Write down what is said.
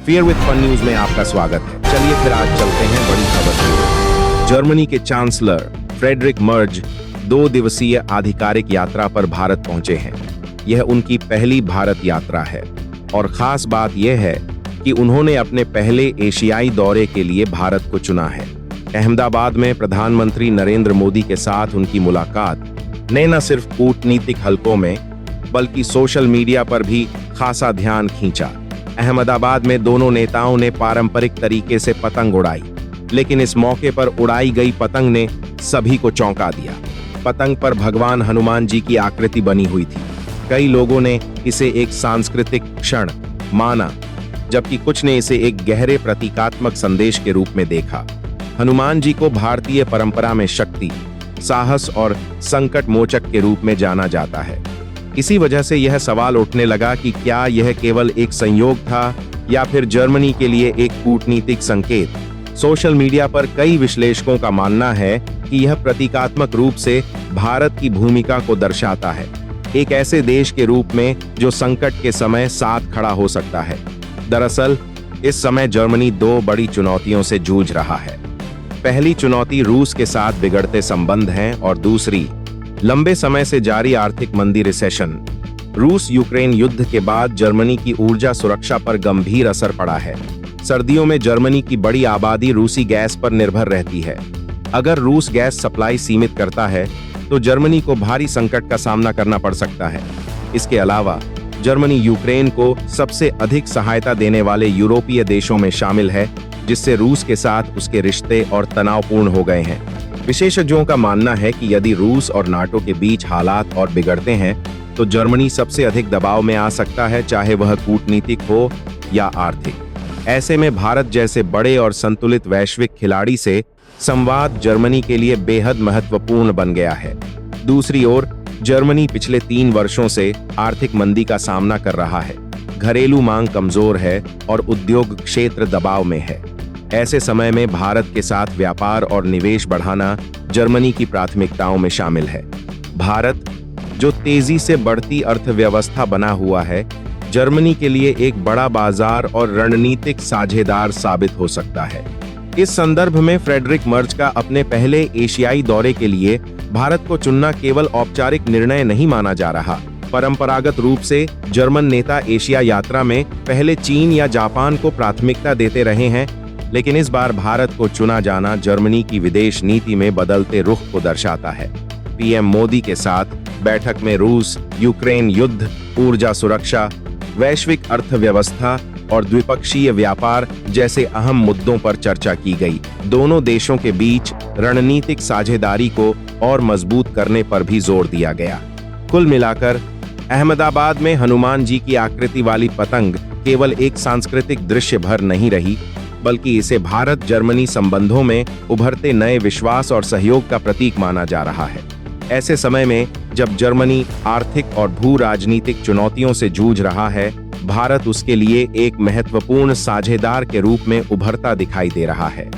Fear with fun news में आपका स्वागत है। चलिए फिर आज चलते हैं बड़ी खबर की। जर्मनी के चांसलर फ्रेडरिक मर्ज 2 दिवसीय आधिकारिक यात्रा पर भारत पहुंचे हैं। यह उनकी पहली भारत यात्रा है और खास बात यह है कि उन्होंने अपने पहले एशियाई दौरे के लिए भारत को चुना है। अहमदाबाद में प्रधानमंत्री नरेंद्र मोदी के साथ उनकी मुलाकात ने न सिर्फ कूटनीतिक हलकों में बल्कि सोशल मीडिया पर भी खासा ध्यान खींचा। अहमदाबाद में दोनों नेताओं ने पारंपरिक तरीके से पतंग उड़ाई, लेकिन इस मौके पर उड़ाई गई पतंग ने सभी को चौंका दिया। पतंग पर भगवान हनुमान जी की आकृति बनी हुई थी। कई लोगों ने इसे एक सांस्कृतिक क्षण माना, जबकि कुछ ने इसे एक गहरे प्रतीकात्मक संदेश के रूप में देखा। हनुमान जी को भारतीय परंपरा में शक्ति, साहस और संकट मोचक के रूप में जाना जाता है। इसी वजह से यह सवाल उठने लगा कि क्या यह केवल एक संयोग था या फिर जर्मनी के लिए एक कूटनीतिक संकेत। सोशल मीडिया पर कई विश्लेषकों का मानना है कि यह प्रतीकात्मक रूप से भारत की भूमिका को दर्शाता है, एक ऐसे देश के रूप में जो संकट के समय साथ खड़ा हो सकता है। दरअसल इस समय जर्मनी 2 बड़ी चुनौतियों से जूझ रहा है। पहली चुनौती रूस के साथ बिगड़ते संबंध हैं और दूसरी लंबे समय से जारी आर्थिक मंदी रिसेशन। रूस यूक्रेन युद्ध के बाद जर्मनी की ऊर्जा सुरक्षा पर गंभीर असर पड़ा है। सर्दियों में जर्मनी की बड़ी आबादी रूसी गैस पर निर्भर रहती है। अगर रूस गैस सप्लाई सीमित करता है तो जर्मनी को भारी संकट का सामना करना पड़ सकता है। इसके अलावा जर्मनी यूक्रेन को सबसे अधिक सहायता देने वाले यूरोपीय देशों में शामिल है, जिससे रूस के साथ उसके रिश्ते और तनावपूर्ण हो गए हैं। विशेषज्ञों का मानना है कि यदि रूस और नाटो के बीच हालात और बिगड़ते हैं तो जर्मनी सबसे अधिक दबाव में आ सकता है, चाहे वह कूटनीतिक हो या आर्थिक। ऐसे में भारत जैसे बड़े और संतुलित वैश्विक खिलाड़ी से संवाद जर्मनी के लिए बेहद महत्वपूर्ण बन गया है। दूसरी ओर जर्मनी पिछले 3 वर्षों से आर्थिक मंदी का सामना कर रहा है। घरेलू मांग कमजोर है और उद्योग क्षेत्र दबाव में है। ऐसे समय में भारत के साथ व्यापार और निवेश बढ़ाना जर्मनी की प्राथमिकताओं में शामिल है। भारत, जो तेजी से बढ़ती अर्थव्यवस्था बना हुआ है, जर्मनी के लिए एक बड़ा बाजार और रणनीतिक साझेदार साबित हो सकता है। इस संदर्भ में फ्रेडरिक मर्ज का अपने पहले एशियाई दौरे के लिए भारत को चुनना केवल औपचारिक निर्णय नहीं माना जा रहा। परंपरागत रूप से जर्मन नेता एशिया यात्रा में पहले चीन या जापान को प्राथमिकता देते रहे हैं, लेकिन इस बार भारत को चुना जाना जर्मनी की विदेश नीति में बदलते रुख को दर्शाता है। पीएम मोदी के साथ बैठक में रूस यूक्रेन युद्ध, ऊर्जा सुरक्षा, वैश्विक अर्थव्यवस्था और द्विपक्षीय व्यापार जैसे अहम मुद्दों पर चर्चा की गई। दोनों देशों के बीच रणनीतिक साझेदारी को और मजबूत करने पर भी जोर दिया गया। कुल मिलाकर अहमदाबाद में हनुमान जी की आकृति वाली पतंग केवल एक सांस्कृतिक दृश्य भर नहीं रही, बल्कि इसे भारत जर्मनी संबंधों में उभरते नए विश्वास और सहयोग का प्रतीक माना जा रहा है। ऐसे समय में जब जर्मनी आर्थिक और भू राजनीतिक चुनौतियों से जूझ रहा है, भारत उसके लिए एक महत्वपूर्ण साझेदार के रूप में उभरता दिखाई दे रहा है।